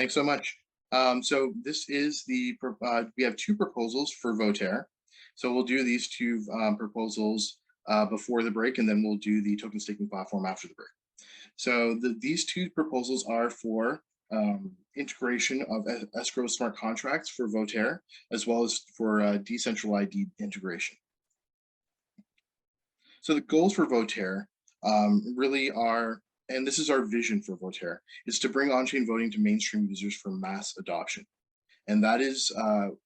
Thanks so much. So this is we have two proposals for Voteaire. So we'll do these two proposals before the break, and then we'll do the token staking platform after the break. So these two proposals are for integration of escrow smart contracts for Voteaire, as well as for decentralized ID integration. So the goals for Voteaire really are, and this is our vision for Voteaire, is to bring on-chain voting to mainstream users for mass adoption. And that is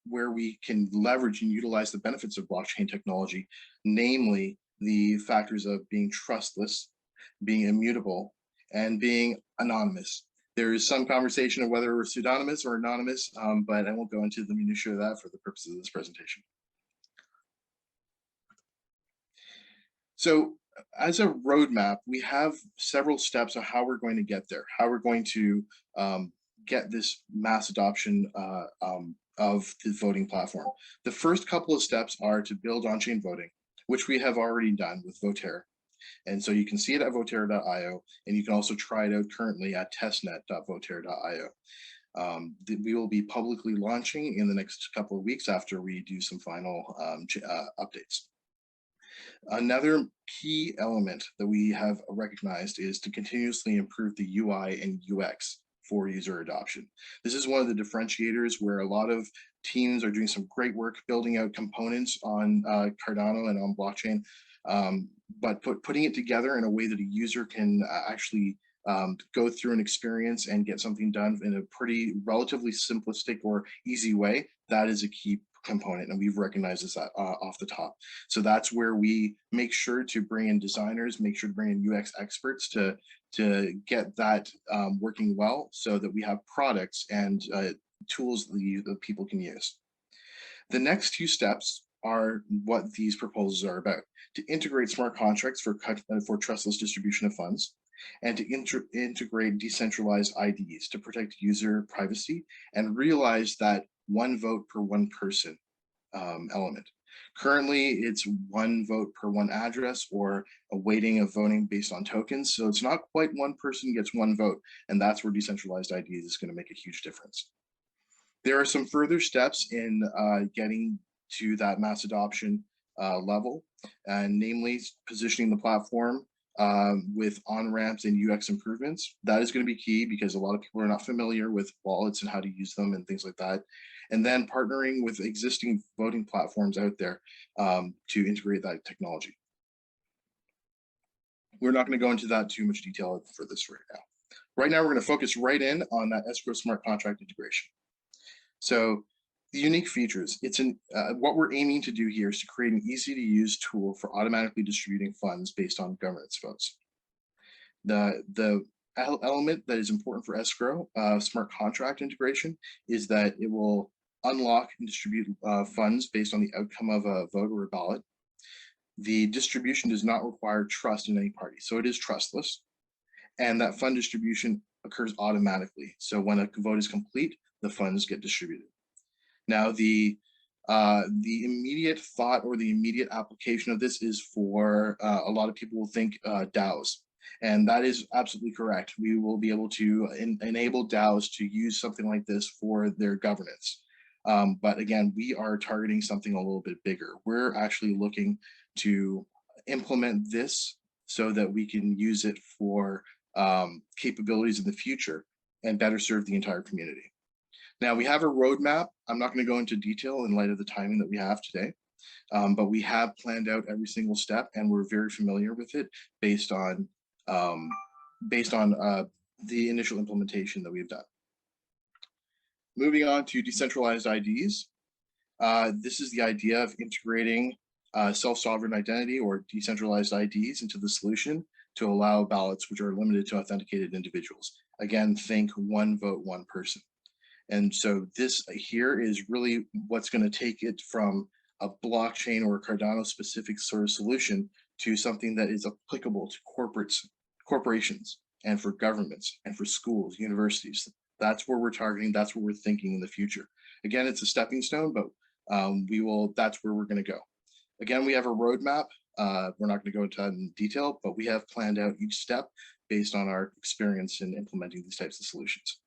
where we can leverage and utilize the benefits of blockchain technology, namely the factors of being trustless, being immutable, and being anonymous. There is some conversation of whether we're pseudonymous or anonymous, but I won't go into the minutiae of that for the purposes of this presentation. So as a roadmap, we have several steps on how we're going to get there, how we're going to get this mass adoption of the voting platform. The first couple of steps are to build on-chain voting, which we have already done with Voteaire. And so you can see it at voteaire.io, and you can also try it out currently at testnet.voteaire.io. We will be publicly launching in the next couple of weeks after we do some final updates. Another key element that we have recognized is to continuously improve the UI and UX for user adoption. This is one of the differentiators where a lot of teams are doing some great work building out components on Cardano and on blockchain, but putting it together in a way that a user can actually go through an experience and get something done in a pretty relatively simplistic or easy way. That is a key component, and we've recognized this off the top. So that's where we make sure to bring in designers, make sure to bring in UX experts to get that working well, so that we have products and tools that people can use. The next two steps are what these proposals are about: to integrate smart contracts for trustless distribution of funds, and to integrate decentralized IDs to protect user privacy and realize that one vote per one person element. Currently, it's one vote per one address, or a weighting of voting based on tokens. So it's not quite one person gets one vote, and that's where decentralized IDs is going to make a huge difference. There are some further steps in getting to that mass adoption level, and namely positioning the platform with on-ramps and UX improvements. That is going to be key because a lot of people are not familiar with wallets and how to use them and things like that. And then partnering with existing voting platforms out there to integrate that technology. We're not going to go into that too much detail for this right now. Right now, we're going to focus right in on that escrow smart contract integration. So the unique features, what we're aiming to do here is to create an easy to use tool for automatically distributing funds based on governance votes. The element that is important for escrow smart contract integration is that it will unlock and distribute funds based on the outcome of a vote or a ballot. The distribution does not require trust in any party, so it is trustless, and that fund distribution occurs automatically. So when a vote is complete, the funds get distributed. Now, the immediate thought or the immediate application of this is for a lot of people will think DAOs, and that is absolutely correct. We will be able to enable DAOs to use something like this for their governance. But again, we are targeting something a little bit bigger. We're actually looking to implement this so that we can use it for capabilities in the future and better serve the entire community. Now, we have a roadmap. I'm not going to go into detail in light of the timing that we have today, but we have planned out every single step, and we're very familiar with it based on the initial implementation that we've done. Moving on to decentralized IDs. This is the idea of integrating self-sovereign identity or decentralized IDs into the solution to allow ballots which are limited to authenticated individuals. Again, think one vote, one person. And so this here is really what's going to take it from a blockchain or a Cardano specific sort of solution to something that is applicable to corporations and for governments and for schools, universities. That's where we're targeting. That's where we're thinking in the future. Again, it's a stepping stone, but that's where we're going to go. Again, we have a roadmap. We're not going to go into that in detail, but we have planned out each step based on our experience in implementing these types of solutions.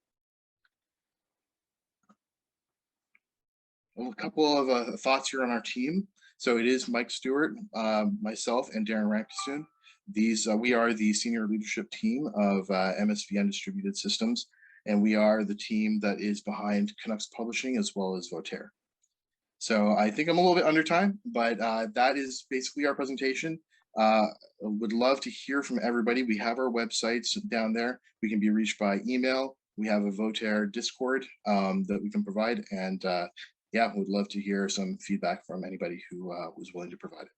A couple of thoughts here on our team. So it is Mike Stewart, myself, and Darren Rankisoon. These we are the senior leadership team of MSVN Distributed Systems, and we are the team that is behind Canucks Publishing as well as Voteaire. So I think I'm a little bit under time, but that is basically our presentation. Would love to hear from everybody. We have our websites down there. We can be reached by email. We have a Voteaire Discord that we can provide, and yeah, would love to hear some feedback from anybody who was willing to provide it.